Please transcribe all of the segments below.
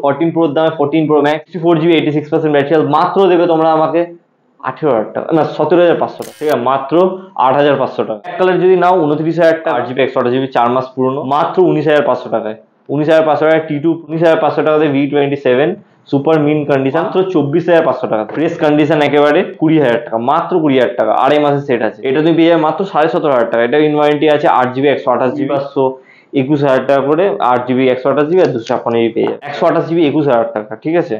14 প্রোর দামে 14 pro max 64 GB 86% battery health মাত্র দেবে তোমরা আমাকে 18,000 টাকা, না 17,500 টাকা, ঠিক আছে, মাত্র 8,500 টাকা। এক কালার যদি নাও 29,000 টাকা, 8GB 128GB 4 মাস পুরনো, মাত্র 19,500 টাকায়। 19,500 টাকায় T2, 19,500 টাকাতে V27 সুপার মিন কন্ডিশন, মাত্র 24,500 টাকা। ফ্রেশ কন্ডিশন একেবারে 20,000 টাকা, মাত্র 20,000 টাকা, আড়াই মাসের সেট আছে। এটা তুমি পেয়ে যাবে মাত্র 17,500 টাকা। এটা ইন ওয়ারেন্টি আছে, 8GB 128GB 21,000 টাকা করে, 8GB 128GB আর 256GB পেয়ে যাবে। 128GB 21,000 টাকা, ঠিক আছে।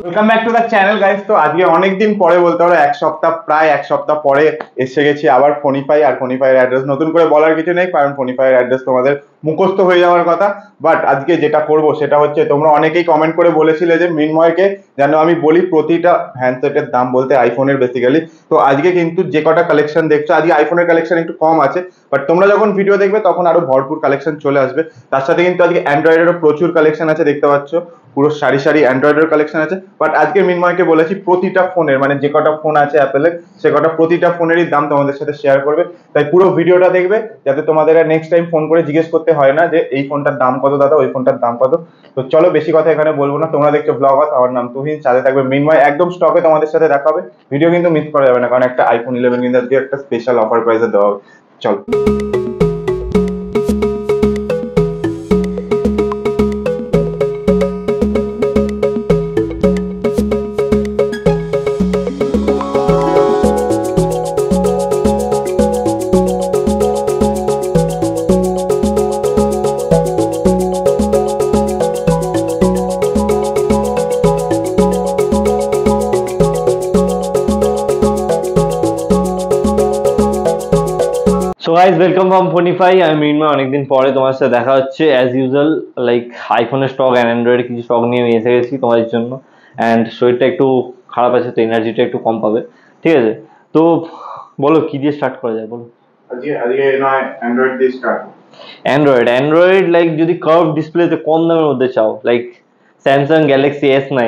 Welcome back to the channel guys. তো আজকে অনেকদিন পরে, বলতে পারো প্রায় এক সপ্তাহ পরে এসে গেছি আবার ফোনিফাই। আর ফোনিফাইয়ের অ্যাড্রেস নতুন করে বলার কিছু নেই, কারণ ফোনিফাইয়ের অ্যাড্রেস তোমাদের মুখস্থ হয়ে যাওয়ার কথা। বাট আজকে যেটা করব সেটা হচ্ছে, তোমরা অনেকেই কমেন্ট করে বলেছিলে যে মৃন্ময়কে যেন আমি বলি প্রতিটা হ্যান্ডসেটের দাম বলতে, আইফোনের বেসিক্যালি। তো আজকে কিন্তু যে কটা কালেকশন দেখছো, আজকে আইফোনের কালেকশন একটু কম আছে, বাট তোমরা যখন ভিডিও দেখবে তখন আরো ভরপুর কালেকশন চলে আসবে। তার সাথে কিন্তু আজকে অ্যান্ড্রয়েডেরও প্রচুর কালেকশন আছে, দেখতে পাচ্ছ পুরো সারি সারি অ্যান্ড্রয়েডের কালেকশন আছে। বাট আজকে মৃন্ময়কে বলেছি প্রতিটা ফোনের, মানে যে কটা ফোন আছে অ্যাপেলের, সে কটা প্রতিটা ফোনেরই দাম তোমাদের সাথে শেয়ার করবে। তাই পুরো ভিডিওটা দেখবে, যাতে তোমাদের নেক্সট টাইম ফোন করে জিজ্ঞেস করতে হয় না যে এই ফোনটার দাম কত দাদা, ওই ফোনটার দাম কত। তো চলো, বেশি কথা এখানে বলবো না। তোমরা দেখছো ব্লগার, আমার নাম তুহিন, সাথে থাকবে মৃন্ময়। একদম স্টকে তোমাদের সাথে দেখা হবে, ভিডিও কিন্তু মিস করা যাবে না, কারণ একটা আইফোন 11 কিন্তু আজকে একটা স্পেশাল অফার প্রাইসে দেওয়া হবে। চলো। Guys, welcome from Phonify. আমি মৃন্ময়, অনেকদিন পরে তোমার সাথে দেখা হচ্ছে। অ্যাজ ইউজুয়াল, লাইক আইফোনের স্টক অ্যান্ড অ্যান্ড্রয়েডের কিছু স্টক নিয়ে আমি এসে গেছি তোমাদের জন্য। অ্যান্ড শরীরটা একটু খারাপ আছে, তো এনার্জিটা একটু কম পাবে, ঠিক আছে। তো বলো কি দিয়ে স্টার্ট করা যায়, বলো। আজকে নয় অ্যান্ড্রয়েড দিয়ে স্টার্ট। অ্যান্ড্রয়েড লাইক যদি কার্ভ ডিসপ্লেতে কম দামের মধ্যে চাও, লাইক স্যামসাং গ্যালাক্সি S9,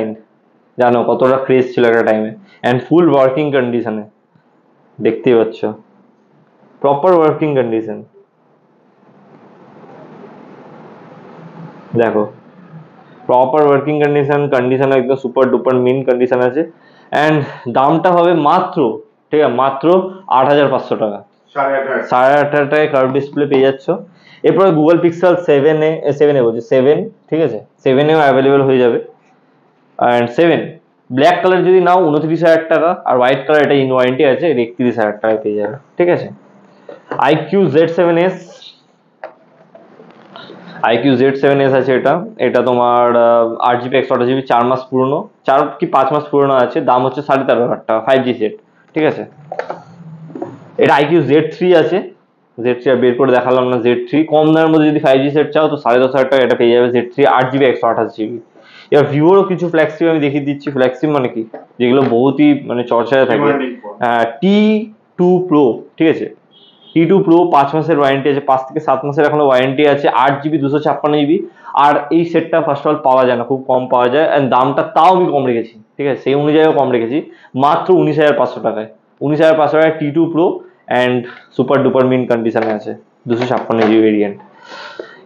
জানো কতটা ক্রেজ ছিল একটা টাইমে, অ্যান্ড ফুল ওয়ার্কিং কন্ডিশনে, দেখতেই পাচ্ছ, প্রপার ওয়ার্কিং কন্ডিশন। দেখো প্রপার ওয়ার্কিং কন্ডিশন একদম সুপার ডুপার মিন কন্ডিশন আছে। অ্যান্ড দামটা হবে মাত্র, ঠিক আছে, মাত্র 8,500 টাকা, 18,500 টাকায় কার্ভ ডিসপ্লে পেয়ে যাচ্ছ। এরপরে গুগল পিক্সেল 7 বলছি 7, ঠিক আছে, 7এও অ্যাভেলেবেল হয়ে যাবে। অ্যান্ড 7 ব্ল্যাক কালার যদি নাও 29,000 টাকা, আর হোয়াইট কালার এটা ইন ওয়ারেন্টি আছে, 31,000 টাকায় পেয়ে যাবে, ঠিক আছে। IQ Z7s আছে। এটা তোমার 8GB 128GB 4 মাস পুরনো, 4 কি 5 মাস পুরনো আছে। দাম হচ্ছে 13,500 টাকা, 5G সেট, ঠিক আছে। এটা IQ Z3 আছে, Z3 আর বের করে দেখালাম না। Z3 কম দামের মধ্যে যদি 5G সেট চাও তো 10,500 টাকা এটা পেয়ে যাবে। Z3 8GB 128GB। এবার ভিভোরও কিছু ফ্ল্যাগশিপ আমি দেখিয়ে দিচ্ছি। ফ্ল্যাগশিপ মানে কি, যেগুলো বহুতই মানে চর্চায় থাকে। T2 Pro, ঠিক আছে, T2 Pro 5 মাসের ওয়ারেন্টি আছে, 5 থেকে 7 মাসের এখনো ওয়ারেন্টি আছে, 8GB 256GB। আর এই সেটটা ফার্স্ট অফ অল পাওয়া যায় না, খুব কম পাওয়া যায়। অ্যান্ড দামটা তাও আমি কম রেখেছি, ঠিক আছে, সেই অনুযায়ীও কম রেখেছি, মাত্র 19,500 টাকায়। 19,500 টাকায় T2 Pro and super duper মিন কন্ডিশনে আছে, 256GB ভেরিয়েন্ট।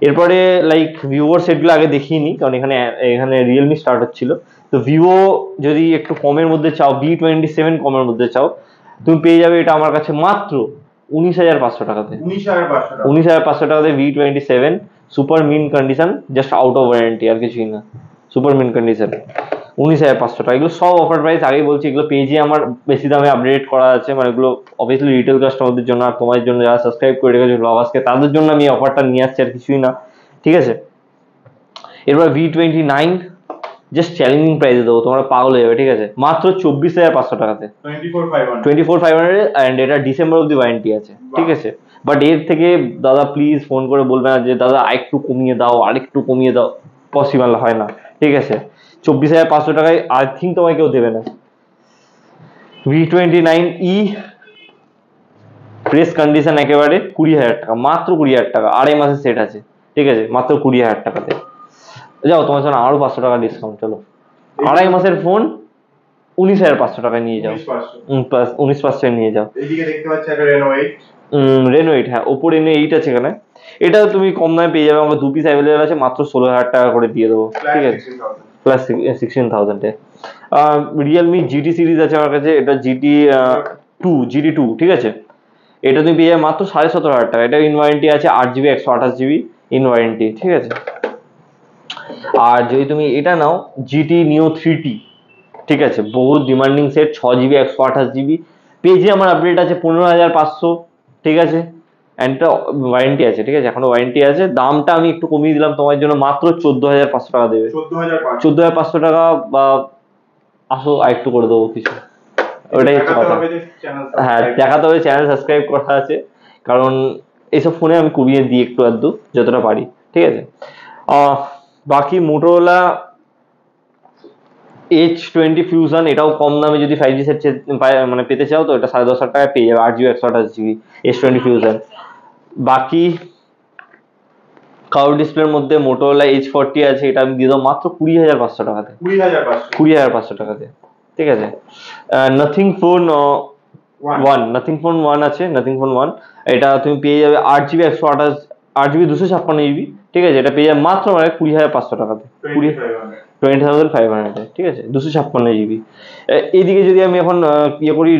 এরপরে লাইক ভিভোর সেটগুলো আগে দেখিয়ে নিই, কারণ এখানে রিয়েলমি স্টার্ট হচ্ছিল। তো ভিভো যদি একটু কমের মধ্যে চাও, V27 কমের মধ্যে চাও, তুমি পেয়ে যাবে এটা আমার কাছে মাত্র 19,500 টাকাতে। 19,500 টাকাতে V27 super mint condition, just out of warranty, আর কিছুই না, সুপার মিন কন্ডিশন, 19,500 টাকা। এগুলো সব অফার প্রাইস, আগেই বলছি। এগুলো পেজে আমার বেশি দামে আপডেট করা আছে, মানে এগুলো অবভিয়াসলি রিটেল কাস্টমারদের জন্য, আর তোমার জন্য যারা সাবস্ক্রাইব করে রেখেছো ব্লগার্সকে, তাদের জন্য আমি অফারটা নিয়ে আসছি, আর কিছুই না, ঠিক আছে। এরপর V29 জাস্ট চ্যালেঞ্জিং প্রাইসে দেবো, তোমরা পাগল হয়ে যাবে, ঠিক আছে, মাত্র 24,500 টাকাতে, 24,500। অ্যান্ড এটা ডিসেম্বর অব্দি ওয়ারেন্টি আছে, ঠিক আছে। বাট এর থেকে দাদা প্লিজ ফোন করে বলবে না যে দাদা আরেকটু কমিয়ে দাও, আরেকটু কমিয়ে দাও, পসিবল হয় না, ঠিক আছে। 24,500 টাকায় আই থিঙ্ক তোমায় কেউ দেবে না। V29e ফ্রেশ কন্ডিশন একেবারে 20,000 টাকা, মাত্র 20,000 টাকা, আড়াই মাসের সেট আছে, ঠিক আছে, মাত্র 20,000 টাকাতে। যাও তোমার জন্য আরো 500 টাকা ডিসকাউন্ট, চলো 2.5 মাসের ফোন 19,500 টাকায় নিয়ে যাও। 19,500 নিয়ে যাও। এইদিকে দেখতে পাচ্ছি একটা Reno 8। Reno 8, হ্যাঁ Oppo Reno 8 আছে এখানে। এটাও তুমি কম দামে পেয়ে যাবে, আমাকে 2 পিস অ্যাভেলেবল আছে, মাত্র 16,000 টাকা করে দিয়ে দেবো, ঠিক আছে, প্লাস 16,000 এ। রিয়েলমি জিটি সিরিজ আছে আমার কাছে, এটা GT2, ঠিক আছে, এটা তুমি পেয়ে যাবে মাত্র 17,500 টাকা। এটা ইন ওয়ারেন্টি আছে, 8GB 128GB ইন ওয়ারেন্টি, ঠিক আছে। আর যদি তুমি এটা নাও GT Neo 3T, ঠিক আছে, বহুত ডিমান্ডিং সেট, 6GB 128GB, পেজে আমার আপডেট আছে 15,500, ঠিক আছে, অ্যান্ড এটা ওয়ারেন্টি আছে, ঠিক আছে, এখনো ওয়ারেন্টি আছে। দামটা আমি একটু কমিয়ে দিলাম তোমার জন্য, মাত্র 14,500 টাকা দেবে। 14,500 টাকা, বা আসো আর একটু করে দেবো কিছু, ওটাই হচ্ছে কথা। হ্যাঁ, দেখাতে হবে, চ্যানেল সাবস্ক্রাইব করা আছে, কারণ এইসব ফোনে আমি কমিয়ে দিই একটু আধটু যতটা পারি, ঠিক আছে। বাকি মোটোরোলা H20 ফিউশন, এটাও কম দামে যদি 5G সেট মানে পেতে চাও তো এটা 10,500 টাকায় পেয়ে যাবে, 8GB 128GB H20 ফিউশন। বাকি কার্ভ ডিসপ্লের মধ্যে মোটোরোলা H40 আছে, এটা আমি দিয়ে দেবো মাত্র 20,500 টাকাতে। 20,500 টাকাতে, ঠিক আছে। নাথিং ফোন 1 আছে, নাথিং ফোন 1, এটা তুমি পেয়ে যাবে 8GB 128, 8GB 256GB, ঠিক আছে, এটা পেয়ে যাবে মাত্র মানে 20,500 টাকাতে, 20,500, ঠিক আছে, 256GB। এইদিকে যদি আমি এখন ইয়ে করি,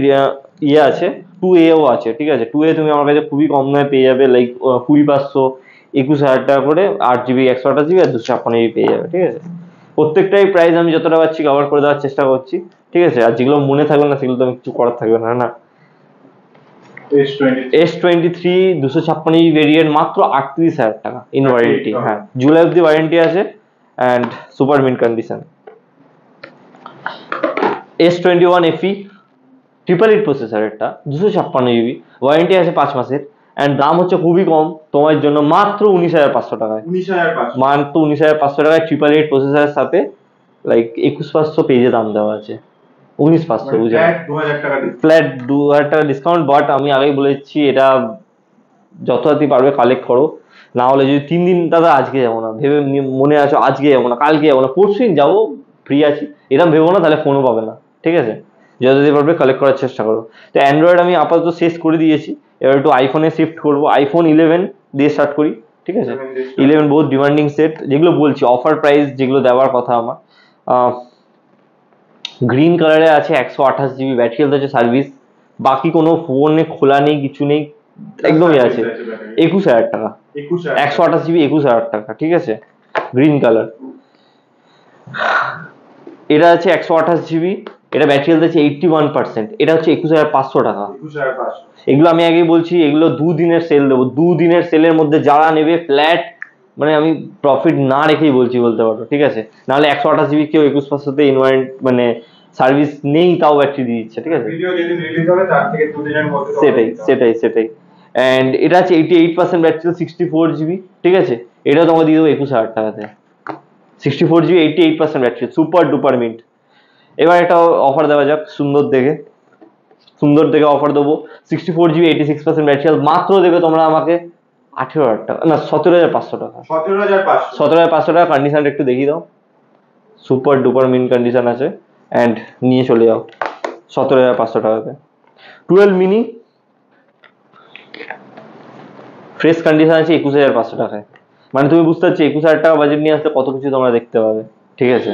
ইয়ে আছে 2A আছে, ঠিক আছে, 2A তুমি আমার কাছে খুবই কম দামে পেয়ে যাবে, লাইক 20,500, 21,000 টাকা করে, 8GB 128GB আর 256GB পেয়ে যাবে, ঠিক আছে। প্রত্যেকটাই প্রাইস আমি যতটা পাচ্ছি কভার করে দেওয়ার চেষ্টা করছি, ঠিক আছে, আর যেগুলো মনে থাকবে না সেগুলো তো আমি কিছু করার থাকবে না। S23 256GB ভেরিয়েন্ট মাত্র 38,000 টাকা ইন ওয়ারেন্টি, হ্যাঁ, জুলাই অব্দি ওয়ারেন্টি আছে and super mint condition. S21 FE 888 processor, এটা 256GB, ওয়ারেন্টি আছে 5 মাসের, অ্যান্ড দাম হচ্ছে খুবই কম তোমার জন্য, মাত্র 19,500 টাকায়, মাত্র 19,500 টাকায় 888 প্রসেসরের সাথে, লাইক 21,500 পেজে দাম দেওয়া আছে, 19,500, বুঝলেন, ফ্ল্যাট 2,000 টাকা ডিসকাউন্ট। বাট আমি আগেই বলেছি এটা যত তাড়াতাড়ি পারবে কালেক্ট করো, না হলে যদি 3 দিন দাদা আজকে যাবো না ভেবে মনে আছো, আজকে যাবো না, কালকে যাবো না, পরশু দিন যাবো, ফ্রি আছি, এরকম ভেবো না, তাহলে ফোনও পাবে না, ঠিক আছে। যতদিন পারবে কালেক্ট করার চেষ্টা করো। তো অ্যান্ড্রয়েড আমি আপাতত শেষ করে দিয়েছি, এবার একটু আইফোনে শিফট করবো, আইফোন 11 দিয়ে স্টার্ট করি, ঠিক আছে। 11 বহুত ডিমান্ডিং সেট, যেগুলো বলছি অফার প্রাইস যেগুলো দেওয়ার কথা আমার। গ্রিন কালারে আছে, 128GB ব্যাটারি হেলথ আছে, সার্ভিস, বাকি কোনো ফোনে খোলা নেই, কিছু নেই, একদমই আছে, 21,000 টাকা, 128GB 21,000 টাকা, ঠিক আছে, গ্রিন কালার। এটা আছে 128GB, এটা ব্যাটারি হেলথ আছে 81%, এটা হচ্ছে 21,500 টাকা। এগুলো আমি আগেই বলছি, এগুলো 2 দিনের সেল দেবো, 2 দিনের সেলের মধ্যে যারা নেবে ফ্ল্যাট, মানে আমি প্রফিট না রেখেই বলছি, বলতে পারো, ঠিক আছে, নাহলে 128GB কেউ 21,500তে ইনওয়ারেন্ট মানে সার্ভিস নেই, তাও ব্যাটারি দিয়ে দিচ্ছে, ঠিক আছে, সেটাই। অ্যান্ড এটা আছে 88% ব্যাটারি, 64GB, ঠিক আছে, এটা তোমাকে দিয়ে দেবো 21,000 টাকাতে, 64GB 88% battery, super duper mint. এবার একটা অফার দেওয়া যাক, সুন্দর দেখে অফার দেবো, 64GB 86% ব্যাটারি, মাত্র দেবে তোমরা আমাকে 18,000 টাকা, না 17,500 টাকা, 17,500 টাকা। কন্ডিশনটা একটু দেখিয়ে দাও, সুপার ডুপার মিন কন্ডিশন আছে, অ্যান্ড নিয়ে চলে যাও 17,500 টাকাতে। 12 মিনি ফ্রেশ কন্ডিশন আছে 21,500 টাকায়, মানে তুমি বুঝতে পারছো 21,000 টাকা বাজেট নিয়ে আসতে কত কিছু তোমরা দেখতে পাবে, ঠিক আছে।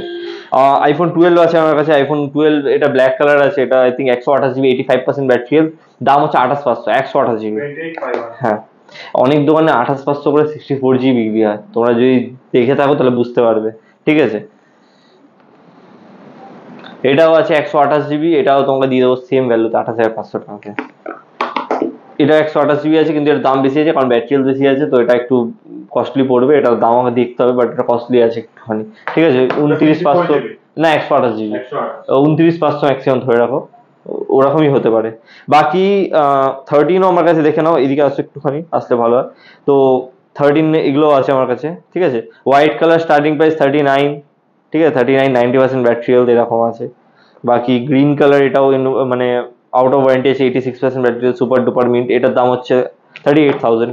আইফোন 12 আছে আমার কাছে, আইফোন 12, এটা ব্ল্যাক কালার আছে, এটা I think 128GB 85% battery health, দাম হচ্ছে 28,500, 128GB, হ্যাঁ, অনেক দোকানে 28,500 করে 64GB বিক্রি হয়, তোমরা যদি দেখে থাকো তাহলে বুঝতে পারবে, ঠিক আছে। এটাও আছে 128GB, এটাও তোমাকে দিয়ে দেবো সেম ভ্যালুতে 28,500 টাকাতে। এটা 128GB আছে, কিন্তু এর দাম বেশি আছে কারণ ব্যাটারি হেলথ বেশি আছে, তো এটা একটু কস্টলি পড়বে, এটার দাম আমাকে দেখতে হবে, বাট এটা কস্টলি আছে একটুখানি, ঠিক আছে। 29,500 না, 128GB, 29,500 ম্যাক্সিমাম ধরে রাখো, ওরকমই হতে পারে। বাকি 13ও আমার কাছে দেখে নাও, এদিকে আসো একটুখানি, আসলে ভালো হয়। তো 13 এগুলো আছে আমার কাছে, ঠিক আছে। হোয়াইট কালার স্টার্টিং প্রাইস 39, ঠিক আছে, 39, 90% ব্যাটারি হেলথ এরকম আছে। বাকি গ্রিন কালার, এটাও মানে আউট অফ ওয়ারেন্টি আছে, 86% ব্যাটারি, সুপার ডুপার মিন্ট, এটার দাম হচ্ছে 38,000।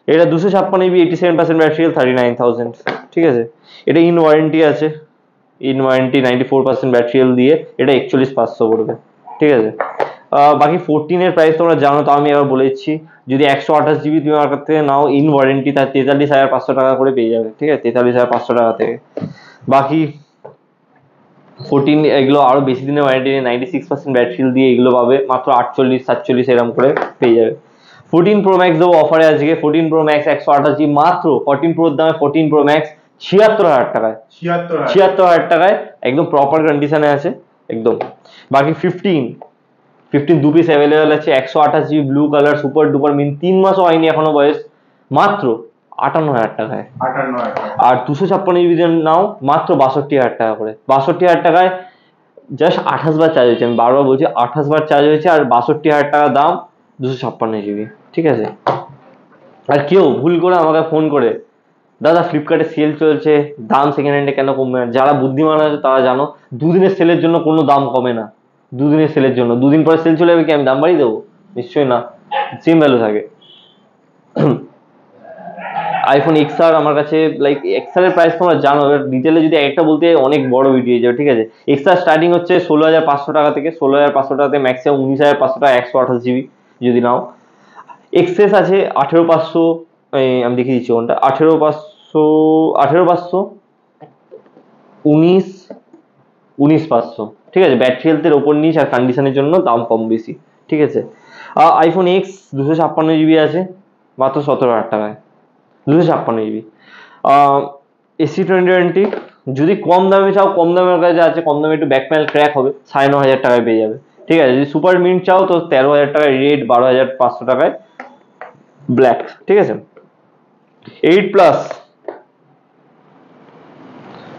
এটা 256 জিবি 87% ব্যাটারি, 39,000, ঠিক আছে। এটা ইন ওয়ারেন্টি আছে, ইন ওয়ারেন্টি 94% ব্যাটারি দিয়ে এটা 41,500 পড়বে, ঠিক আছে। বাকি 14 এর প্রাইস তোমরা জানো, তো আমি এবার বলে দিচ্ছি। যদি 128 জিবি তুমি আমার কাছ থেকে নাও ইন ওয়ারেন্টি, তার 43,500 টাকা করে পেয়ে যাবে, ঠিক আছে, 43,500 টাকা থেকে। বাকি 14 এগুলো আরো বেশি দিনের ওয়ারেন্টি, 96% ব্যাটারি দিয়ে এগুলো পাবে মাত্র 48-47 এরকম করে পেয়ে যাবে। 14 প্রো ম্যাক্স দেবো অফারে আজকে। 14 প্রো ম্যাক্স 128 জিবি মাত্র 14 প্রোর দামে 14 প্রো ম্যাক্স 76,000 টাকায়, 76,000 টাকায় একদম প্রপার কন্ডিশনে আছে একদম। বাকি 15 দু পিস অ্যাভেলেবেল আছে, 128 GB blue colour super duper মিন, 3 মাসও হয়নি এখনো বয়স, মাত্র 58,000 টাকায়। আর 256 জিবি নাও মাত্র 62,000 টাকা করে। 62,000 টাকায় জাস্ট 28 বার চার্জ হয়েছে, আমি বারবার বলছি 28 বার চার্জ হয়েছে, আর 62,000 টাকা দাম 256 জিবি, ঠিক আছে। আর কেউ ভুল করে আমাকে ফোন করে, দাদা ফ্লিপকার্টে সেল চলছে, দাম সেকেন্ড হ্যান্ডে কেন কমবে না? যারা বুদ্ধিমান আছে তারা জানো, দুদিনের সেলের জন্য কোনো দাম কমে না। দুদিনের সেলের জন্য, দুদিন পরে সেল চলে যাবে, কি আমি দাম বাড়িয়ে দেবো? নিশ্চয়ই না, সেম ভ্যালু থাকে। আইফোন এক্সআর আমার কাছে, লাইক এক্সআর এর প্রাইস তোমরা জানো, ডিটেলে যদি একটা বলতে অনেক বড় ভিডিও হয়ে যাবে, ঠিক আছে। এক্সআর স্টার্টিং হচ্ছে 16,500 টাকা থেকে, 16,500 টাকা থেকে ম্যাক্সিমাম 19,500 টাকা 128 জিবি যদি নাও। এক্সেস আছে 18,500, আমি দেখিয়ে দিচ্ছি কোনটা, 18,500, 19,500, ঠিক আছে। ব্যাটারি হেলথের ওপর নিচ আর কন্ডিশনের জন্য দাম কম বেশি, ঠিক আছে। আইফোন এক্স 256 জিবি আছে মাত্র 17,000 টাকায়, 256 জিবি। AC20, যদি কম দামে চাও, কম দামের কাছে আছে, কম দামে একটু ব্যাক প্যানেল ক্র্যাক হবে, 9,500 টাকায় পেয়ে যাবে, ঠিক আছে। যদি সুপার মিন্ট চাও তো 13,000 টাকায় রেড, 12,500 টাকায় ব্ল্যাক, ঠিক আছে। 8+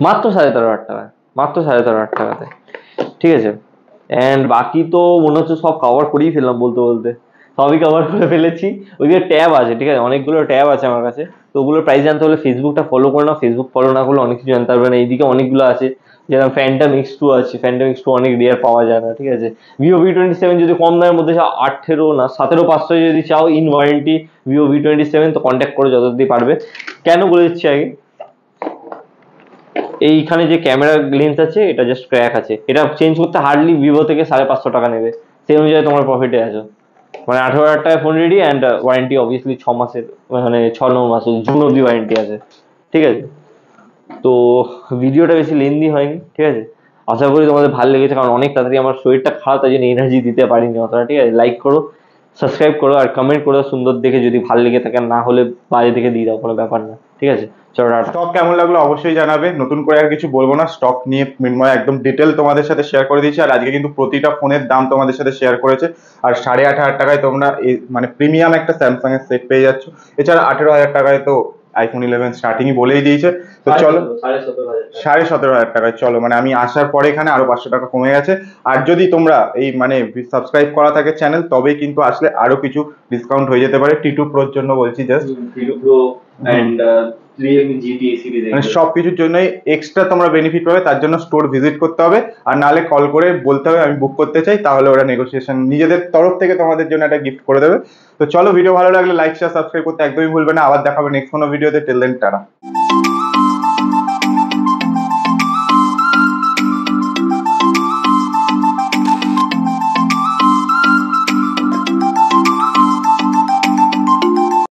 মাত্র 13,500 টাকায়, মাত্র 13,500 টাকাতে, ঠিক আছে। অ্যান্ড বাকি তো মনে হচ্ছে সব কভার করেই ফেললাম, বলতে বলতে সবই কভার করে ফেলেছি। ওইদিকে ট্যাব আছে, ঠিক আছে, অনেকগুলো ট্যাব আছে আমার কাছে। তো ওগুলোর প্রাইস জানতে হলে ফেসবুকটা ফলো করে নাও, ফেসবুক ফলো না করলে অনেক কিছু জানতে পারবে না। এইদিকে অনেকগুলো আছে, যেরকম ফ্যান্টম X2 আছে, ফ্যান্টম X2 অনেক রেয়ার পাওয়া যায় না, ঠিক আছে। ভিভো V27 যদি কম দামের মধ্যে চাও, 18 না 17,500 যদি চাও ইন ওয়ারেন্টি ভিভো V27, তো কন্ট্যাক্ট করে যতদিন পারবে। কেন বলে দিচ্ছি আগে, এইখানে যে ক্যামেরা লেন্স আছে এটা জাস্ট ক্র্যাক আছে, এটা চেঞ্জ করতে হার্ডলি ভিভো থেকে 550 টাকা নেবে, সেই অনুযায়ী তোমার প্রফিটে আছো। মানে 18,000 টাকায় phone ready, and warranty obviously 6 মাসের, মানে 6-9 মাস, জুন অব্দি ওয়ারেন্টি আছে, ঠিক আছে। তো ভিডিওটা বেশি লেন্দি হয়নি, ঠিক আছে। আশা করি তোমাদের ভালো লেগেছে, কারণ অনেক তাড়াতাড়ি আমার শরীরটা খারাপ, তাই জন্য এনার্জি দিতে পারিনি অতটা, ঠিক আছে। লাইক করো, সাবস্ক্রাইব করো, আর কমেন্ট করো সুন্দর দেখে, যদি ভালো লেগে থাকে, না হলে বাইরে থেকে দিয়ে দাও, কোনো ব্যাপার না, ঠিক আছে। চলো টাটা। স্টক কেমন লাগলো অবশ্যই জানাবে। নতুন করে আর কিছু বলবো না, স্টক নিয়ে মৃন্ময় একদম ডিটেল তোমাদের সাথে শেয়ার করে দিয়েছি। আর আজকে কিন্তু প্রতিটা ফোনের দাম তোমাদের সাথে শেয়ার করেছে। আর 18,500 টাকায় তোমরা মানে প্রিমিয়াম একটা স্যামসাং এর সেট পেয়ে যাচ্ছ। এছাড়া 18,000 টাকায় তো আইফোন 11 স্টার্টিংই বলেই দিয়েছে। তো চলো 17,500 টাকায়, চলো মানে আমি আসার পরে এখানে আরো 500 টাকা কমে গেছে। আর যদি তোমরা এই মানে সাবস্ক্রাইব করা থাকে চ্যানেল, তবেই কিন্তু আসলে আরো কিছু ডিসকাউন্ট হয়ে যেতে পারে। T2 Pro এর জন্য বলছি, just T2 Pro and 3M GT series, মানে সবকিছুর জন্যই এক্সট্রা তোমরা বেনিফিট পাবে। তার জন্য স্টোর ভিজিট করতে হবে, আর নাহলে কল করে বলতে হবে আমি বুক করতে চাই, তাহলে ওরা নেগোসিয়েশন নিজেদের তরফ থেকে তোমাদের জন্য একটা গিফট করে দেবে। তো চলো, ভিডিও ভালো লাগলে লাইক শেয়ার সাবস্ক্রাইব করতে একদমই ভুলবে না। আবার দেখাবে নেক্সট কোনো ভিডিওতে। Till then tata.